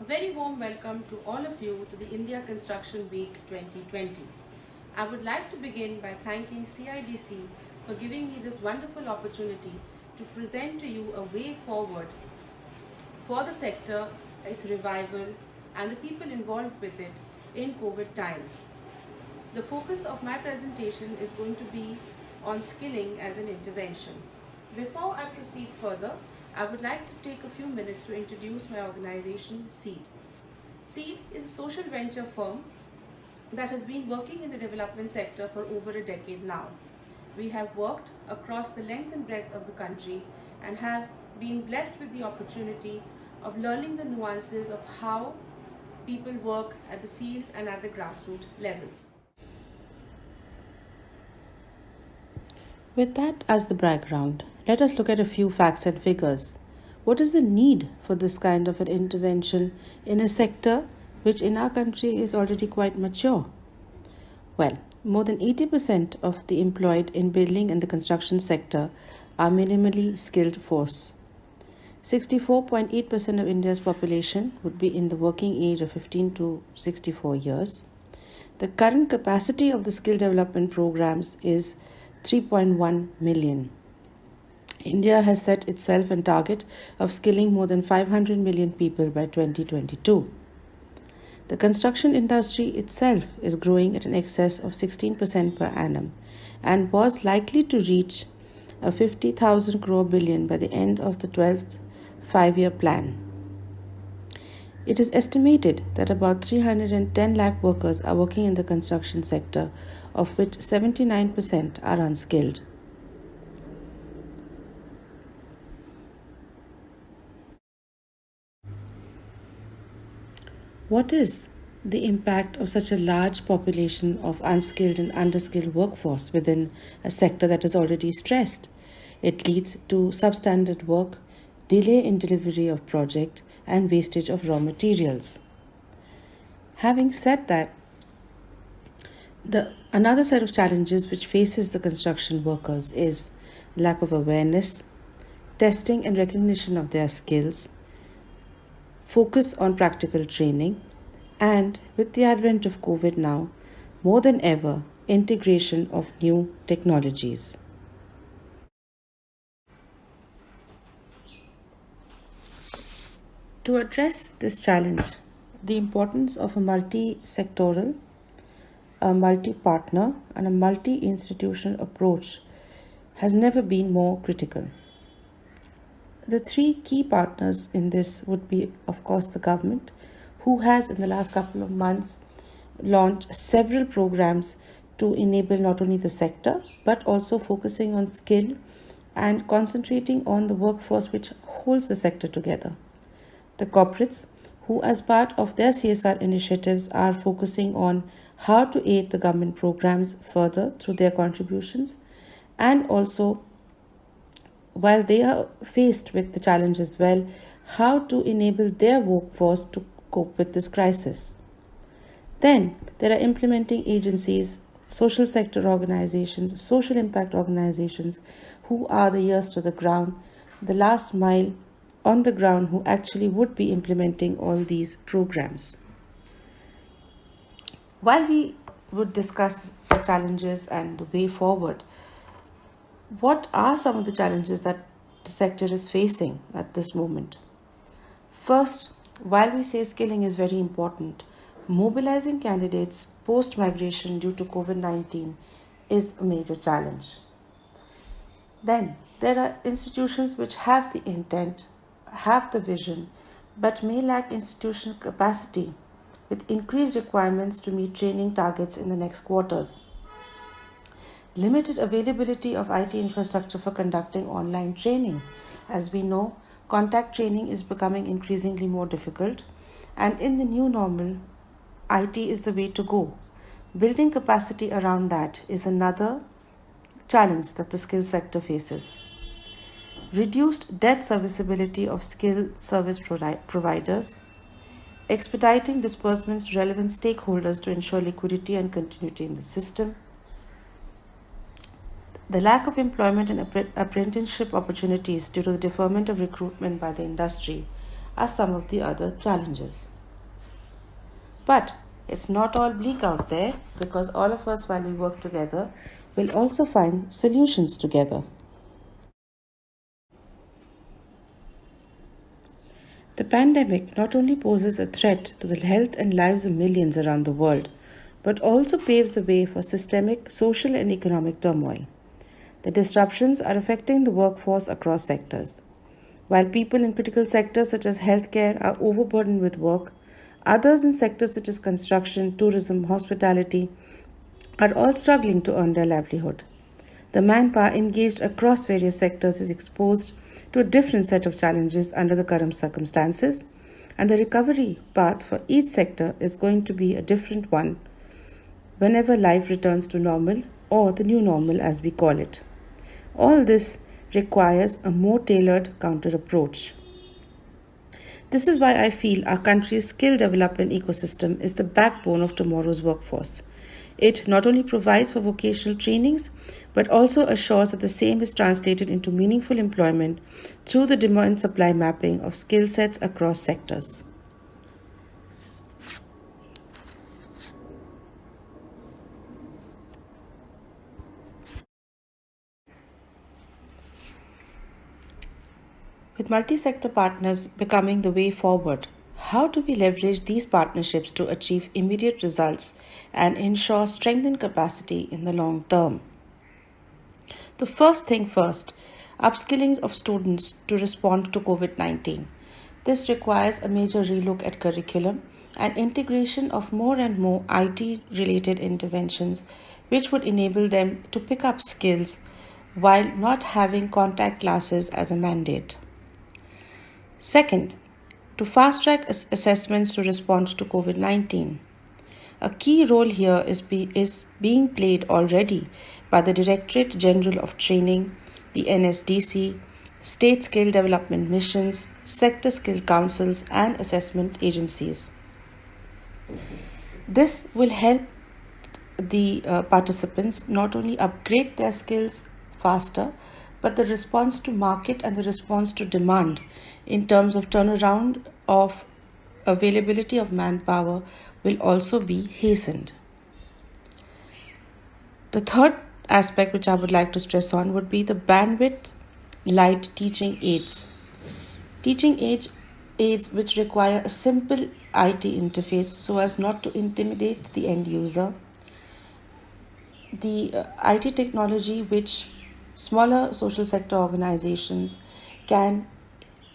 A very warm welcome to all of you to the India Construction Week 2020. I would like to begin by thanking CIDC for giving me this wonderful opportunity to present to you a way forward for the sector, its revival, and the people involved with it in COVID times. The focus of my presentation is going to be on skilling as an intervention. Before I proceed further, I would like to take a few minutes to introduce my organization, SEED. SEED is a social venture firm that has been working in the development sector for over a decade now. We have worked across the length and breadth of the country and have been blessed with the opportunity of learning the nuances of how people work at the field and at the grassroots levels. With that as the background, let us look at a few facts and figures. What is the need for this kind of an intervention in a sector which in our country is already quite mature? Well, more than 80% of the employed in building and the construction sector are minimally skilled force. 64.8% of India's population would be in the working age of 15 to 64 years. The current capacity of the skill development programs is 3.1 million. India has set itself a target of skilling more than 500 million people by 2022. The construction industry itself is growing at an excess of 16% per annum and was likely to reach a 50,000 crore billion by the end of the 12th five-year plan. It is estimated that about 310 lakh workers are working in the construction sector, of which 79% are unskilled. What is the impact of such a large population of unskilled and underskilled workforce within a sector that is already stressed? It leads to substandard work, delay in delivery of project, and wastage of raw materials. Having said that, another set of challenges which faces the construction workers is lack of awareness, testing and recognition of their skills, focus on practical training, and with the advent of COVID now, more than ever, integration of new technologies. To address this challenge, the importance of a multi-sectoral, a multi-partner, and a multi-institutional approach has never been more critical. The three key partners in this would be, of course, the government, who has in the last couple of months launched several programs to enable not only the sector, but also focusing on skill and concentrating on the workforce which holds the sector together. The corporates, who as part of their CSR initiatives are focusing on how to aid the government programs further through their contributions, and also while they are faced with the challenge as well, how to enable their workforce to cope with this crisis. Then there are implementing agencies, social sector organizations, social impact organizations who are the ears to the ground, the last mile on the ground who actually would be implementing all these programs. While we would discuss the challenges and the way forward, what are some of the challenges that the sector is facing at this moment? First, while we say skilling is very important, mobilizing candidates post-migration due to COVID-19 is a major challenge. Then, there are institutions which have the intent, have the vision, but may lack institutional capacity with increased requirements to meet training targets in the next quarters. Limited availability of IT infrastructure for conducting online training. As we know, contact training is becoming increasingly more difficult, and in the new normal, IT is the way to go. Building capacity around that is another challenge that the skill sector faces. Reduced debt serviceability of skilled service providers, expediting disbursements to relevant stakeholders to ensure liquidity and continuity in the system. The lack of employment and apprenticeship opportunities due to the deferment of recruitment by the industry are some of the other challenges. But it's not all bleak out there, because all of us, while we work together, will also find solutions together. The pandemic not only poses a threat to the health and lives of millions around the world, but also paves the way for systemic social and economic turmoil. The disruptions are affecting the workforce across sectors. While people in critical sectors such as healthcare are overburdened with work, others in sectors such as construction, tourism, hospitality are all struggling to earn their livelihood. The manpower engaged across various sectors is exposed to a different set of challenges under the current circumstances, and the recovery path for each sector is going to be a different one whenever life returns to normal, or the new normal as we call it. All this requires a more tailored counter approach. This is why I feel our country's skill development ecosystem is the backbone of tomorrow's workforce. It not only provides for vocational trainings, but also assures that the same is translated into meaningful employment through the demand supply mapping of skill sets across sectors. With multi sector partners becoming the way forward, how do we leverage these partnerships to achieve immediate results and ensure strengthened capacity in the long term? The first thing first, upskilling of students to respond to COVID 19. This requires a major relook at curriculum and integration of more and more IT related interventions, which would enable them to pick up skills while not having contact classes as a mandate. Second, to fast track assessments to respond to COVID 19. A key role here is being played already by the Directorate General of Training, the NSDC, state skill development missions, sector skill councils, and assessment agencies. This will help the participants not only upgrade their skills faster, but the response to market and the response to demand in terms of turnaround of availability of manpower will also be hastened. The third aspect which I would like to stress on would be the bandwidth light teaching aids. Teaching aids which require a simple IT interface so as not to intimidate the end user. The IT technology which smaller social sector organizations can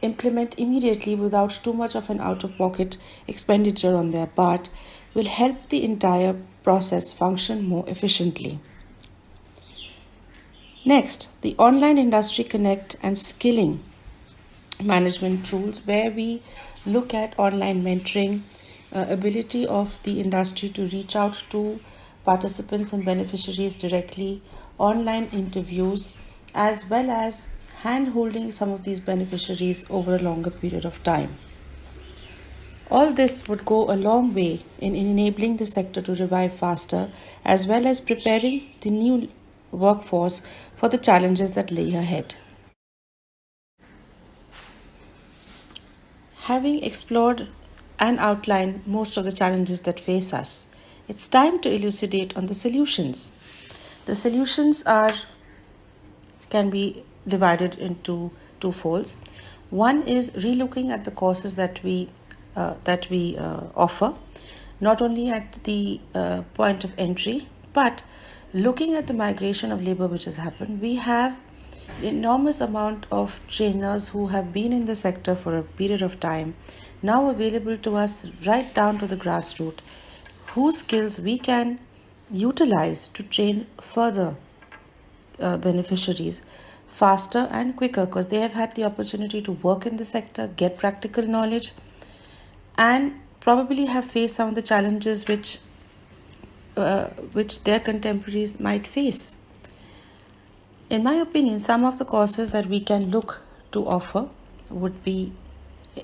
implement immediately without too much of an out-of-pocket expenditure on their part will help the entire process function more efficiently. Next, the online industry connect and skilling management tools, where we look at online mentoring, ability of the industry to reach out to participants and beneficiaries directly, online interviews, as well as hand holding some of these beneficiaries over a longer period of time. All this would go a long way in enabling the sector to revive faster, as well as preparing the new workforce for the challenges that lay ahead. Having explored and outlined most of the challenges that face us, it's time to elucidate on the solutions. The solutions can be divided into two folds. One is relooking at the courses that we offer, not only at the point of entry, but looking at the migration of labor which has happened. We have enormous amount of trainers who have been in the sector for a period of time now available to us right down to the grassroots, whose skills we can utilize to train further beneficiaries faster and quicker, because they have had the opportunity to work in the sector, get practical knowledge, and probably have faced some of the challenges which their contemporaries might face. In my opinion, some of the courses that we can look to offer would be,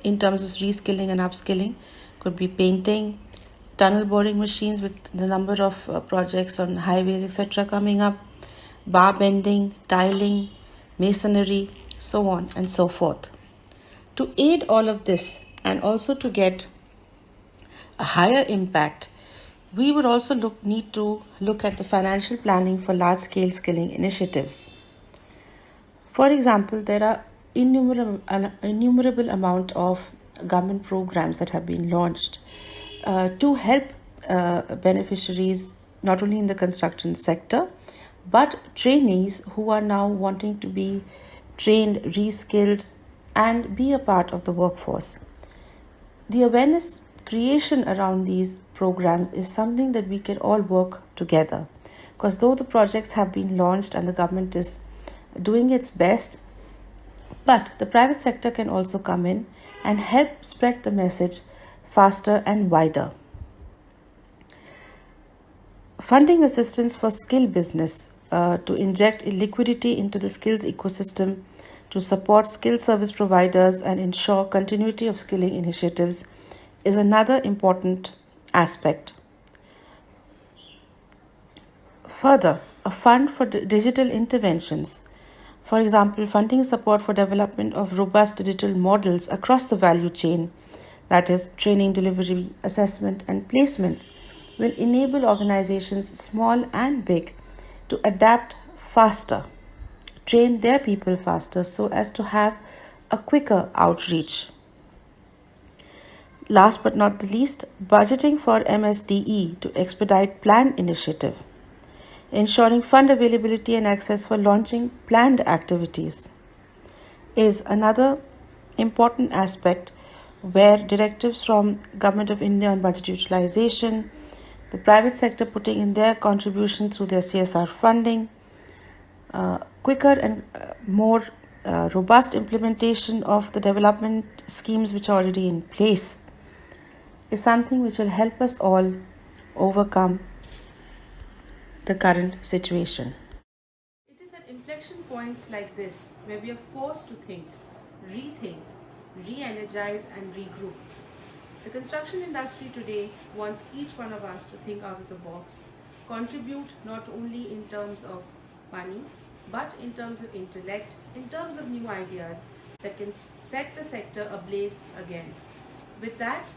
in terms of reskilling and upskilling, could be painting, tunnel boring machines with the number of projects on highways, etc. coming up, bar bending, tiling, masonry, so on and so forth. To aid all of this, and also to get a higher impact, we would also need to look at the financial planning for large-scale skilling initiatives. For example, there are an innumerable amount of government programs that have been launched to help beneficiaries not only in the construction sector but trainees who are now wanting to be trained, reskilled, and be a part of the workforce. The awareness creation around these programs is something that we can all work together, because though the projects have been launched and the government is doing its best, but the private sector can also come in and help spread the message faster and wider. Funding assistance for skill business to inject liquidity into the skills ecosystem, to support skill service providers and ensure continuity of skilling initiatives is another important aspect. Further, a fund for digital interventions, for example, funding support for development of robust digital models across the value chain, that is, training, delivery, assessment, and placement, will enable organizations, small and big, to adapt faster, train their people faster so as to have a quicker outreach. Last but not the least, budgeting for MSDE to expedite planned initiative, ensuring fund availability and access for launching planned activities is another important aspect where directives from Government of India on budget utilization, the private sector putting in their contribution through their CSR funding, quicker and more robust implementation of the development schemes which are already in place is something which will help us all overcome the current situation. It is at inflection points like this where we are forced to think, rethink, re-energize and regroup. The construction industry today wants each one of us to think out of the box, contribute not only in terms of money, but in terms of intellect, in terms of new ideas that can set the sector ablaze again. With that,